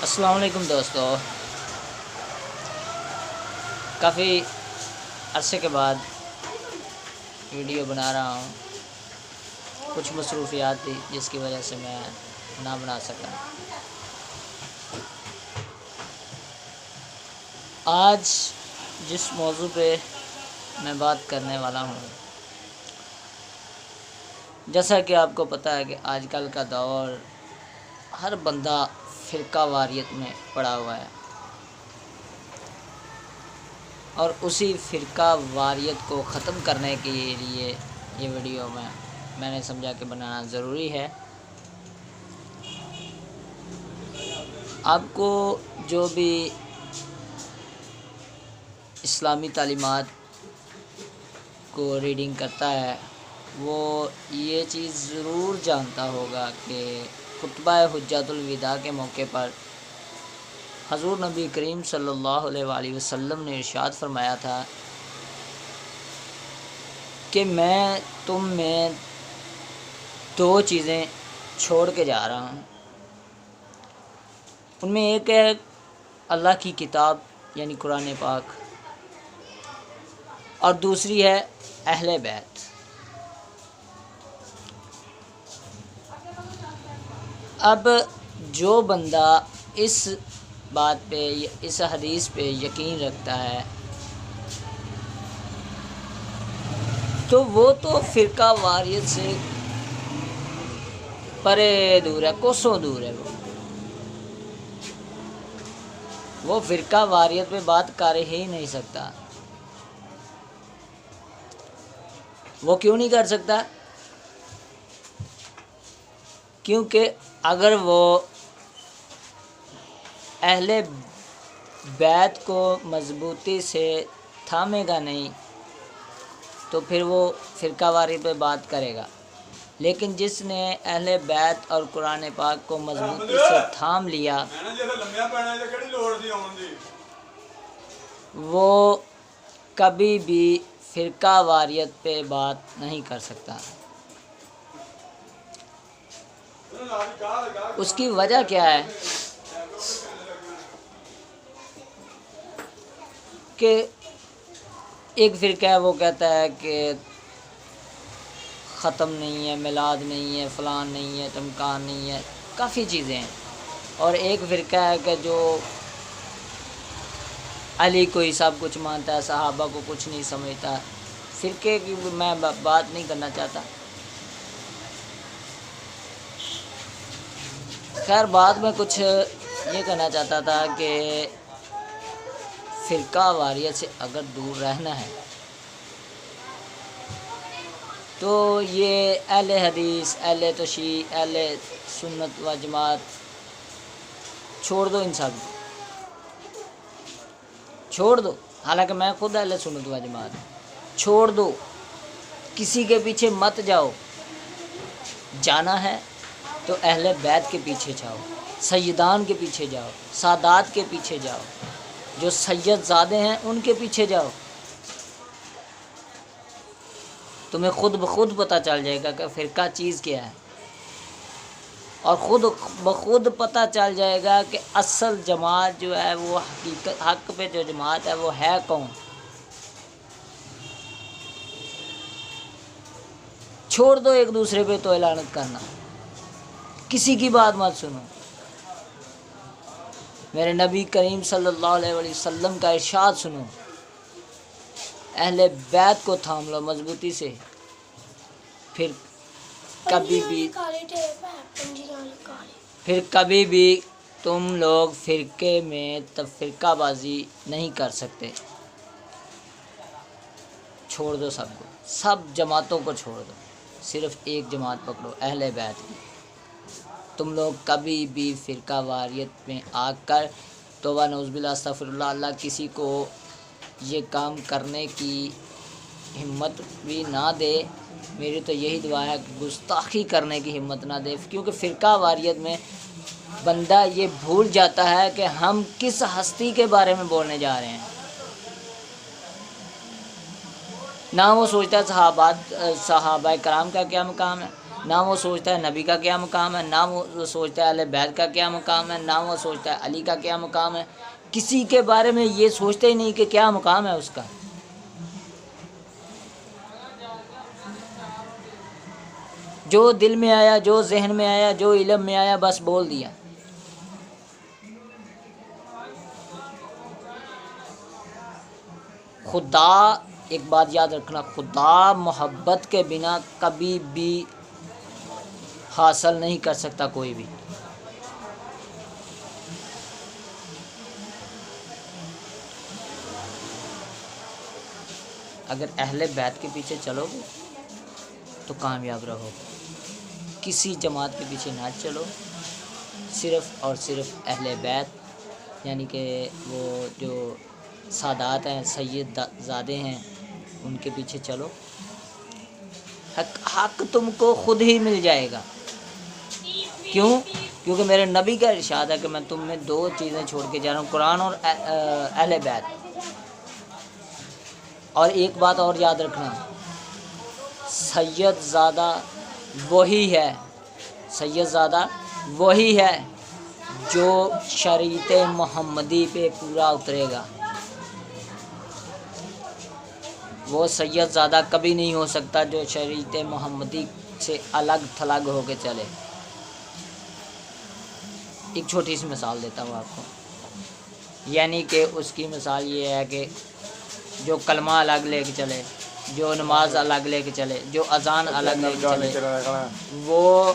السلام علیکم دوستو، کافی عرصے کے بعد ویڈیو بنا رہا ہوں۔ کچھ مصروفیات تھی جس کی وجہ سے میں نہ بنا سکا۔ آج جس موضوع پہ میں بات کرنے والا ہوں، جیسا کہ آپ کو پتہ ہے کہ آج کل کا دور ہر بندہ فرقہ واریت میں پڑا ہوا ہے، اور اسی فرقہ واریت کو ختم کرنے کے لیے یہ ویڈیو میں نے سمجھا کہ بنانا ضروری ہے۔ آپ کو جو بھی اسلامی تعلیمات کو ریڈنگ کرتا ہے وہ یہ چیز ضرور جانتا ہوگا کہ خطبہ حجۃ الوداع کے موقع پر حضور نبی کریم صلی اللہ علیہ وآلہ وسلم نے ارشاد فرمایا تھا کہ میں تم میں دو چیزیں چھوڑ کے جا رہا ہوں۔ ان میں ایک ہے اللہ کی کتاب یعنی قرآن پاک، اور دوسری ہے اہل بیت۔ اب جو بندہ اس بات پہ، اس حدیث پہ یقین رکھتا ہے تو وہ تو فرقہ واریت سے پرے دور ہے، کوسوں دور ہے۔ وہ فرقہ واریت پہ بات کر ہی نہیں سکتا۔ وہ کیوں نہیں کر سکتا؟ کیونکہ اگر وہ اہل بیت کو مضبوطی سے تھامے گا نہیں تو پھر وہ فرقہ واریت پہ بات کرے گا، لیکن جس نے اہل بیت اور قرآن پاک کو مضبوطی سے تھام لیا وہ کبھی بھی فرقہ واریت پہ بات نہیں کر سکتا۔ اس کی وجہ کیا ہے کہ ایک فرقہ ہے وہ کہتا ہے کہ ختم نہیں ہے، میلاد نہیں ہے، فلان نہیں ہے، تمکان نہیں ہے، کافی چیزیں ہیں۔ اور ایک فرقہ ہے کہ جو علی کو ہی سب کچھ مانتا ہے، صحابہ کو کچھ نہیں سمجھتا۔ فرقے کی میں بات نہیں کرنا چاہتا۔ خیر، بعد میں کچھ یہ کہنا چاہتا تھا کہ فرقہ واریت سے اگر دور رہنا ہے تو یہ اہل حدیث، اہل تشیع، اہل سنت و جماعت چھوڑ دو، ان سب چھوڑ دو۔ حالانکہ میں خود اہل سنت و جماعت چھوڑ دو، کسی کے پیچھے مت جاؤ۔ جانا ہے تو اہل بیت کے پیچھے جاؤ، سیدان کے پیچھے جاؤ، سادات کے پیچھے جاؤ، جو سید زادے ہیں ان کے پیچھے جاؤ۔ تمہیں خود بخود پتہ چل جائے گا کہ فرقہ چیز کیا ہے، اور خود بخود پتہ چل جائے گا کہ اصل جماعت جو ہے وہ حق پہ جو جماعت ہے وہ ہے کون۔ چھوڑ دو ایک دوسرے پہ تو لعنت کرنا، کسی کی بات مت سنو۔ میرے نبی کریم صلی اللہ علیہ وسلم کا ارشاد سنو، اہل بیت کو تھام لو مضبوطی سے، پھر کبھی بھی تم لوگ فرقے میں تفرقہ بازی نہیں کر سکتے۔ چھوڑ دو سب کو، سب جماعتوں کو چھوڑ دو، صرف ایک جماعت پکڑو، اہل بیت کی۔ تم لوگ کبھی بھی فرقہ واریت میں آ کر توبہ نعوذ باللہ استغفر اللہ، اللہ کسی کو یہ کام کرنے کی ہمت بھی نہ دے۔ میری تو یہی دعا ہے کہ گستاخی کرنے کی ہمت نہ دے، کیونکہ فرقہ واریت میں بندہ یہ بھول جاتا ہے کہ ہم کس ہستی کے بارے میں بولنے جا رہے ہیں۔ نہ وہ سوچتا ہے صحابہ کرام کا کیا مقام ہے، نہ وہ سوچتا ہے نبی کا کیا مقام ہے، نہ وہ سوچتا ہے اہل بیت کا کیا مقام ہے، نہ وہ سوچتا ہے علی کا کیا مقام ہے، کسی کے بارے میں یہ سوچتے ہی نہیں کہ کیا مقام ہے اس کا۔ جو دل میں آیا، جو ذہن میں آیا، جو علم میں آیا، بس بول دیا۔ خدا، ایک بات یاد رکھنا، خدا محبت کے بنا کبھی بھی حاصل نہیں کر سکتا کوئی بھی۔ اگر اہل بیت کے پیچھے چلو گے تو کامیاب رہو گے، کسی جماعت کے پیچھے نہ چلو، صرف اور صرف اہل بیت یعنی کہ وہ جو سادات ہیں، سید زادے ہیں، ان کے پیچھے چلو، حق تم کو خود ہی مل جائے گا۔ کیوں؟ کیونکہ میرے نبی کا ارشاد ہے کہ میں تم میں دو چیزیں چھوڑ کے جا رہا ہوں، قرآن اور اہل بیت۔ اور ایک بات اور یاد رکھنا، سید زادہ وہی ہے، سید زادہ وہی ہے جو شریعت محمدی پہ پورا اترے گا۔ وہ سید زادہ کبھی نہیں ہو سکتا جو شریعت محمدی سے الگ تھلگ ہو کے چلے۔ ایک چھوٹی سی مثال دیتا ہوں آپ کو، یعنی کہ اس کی مثال یہ ہے کہ جو کلمہ الگ لے کے چلے، جو نماز الگ لے کے چلے، جو اذان الگ لے کے چلے، وہ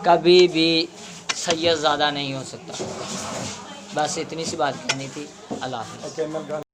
کبھی بھی سید زادہ نہیں ہو سکتا۔ بس اتنی سی بات کہنی تھی۔ اللہ حافظ۔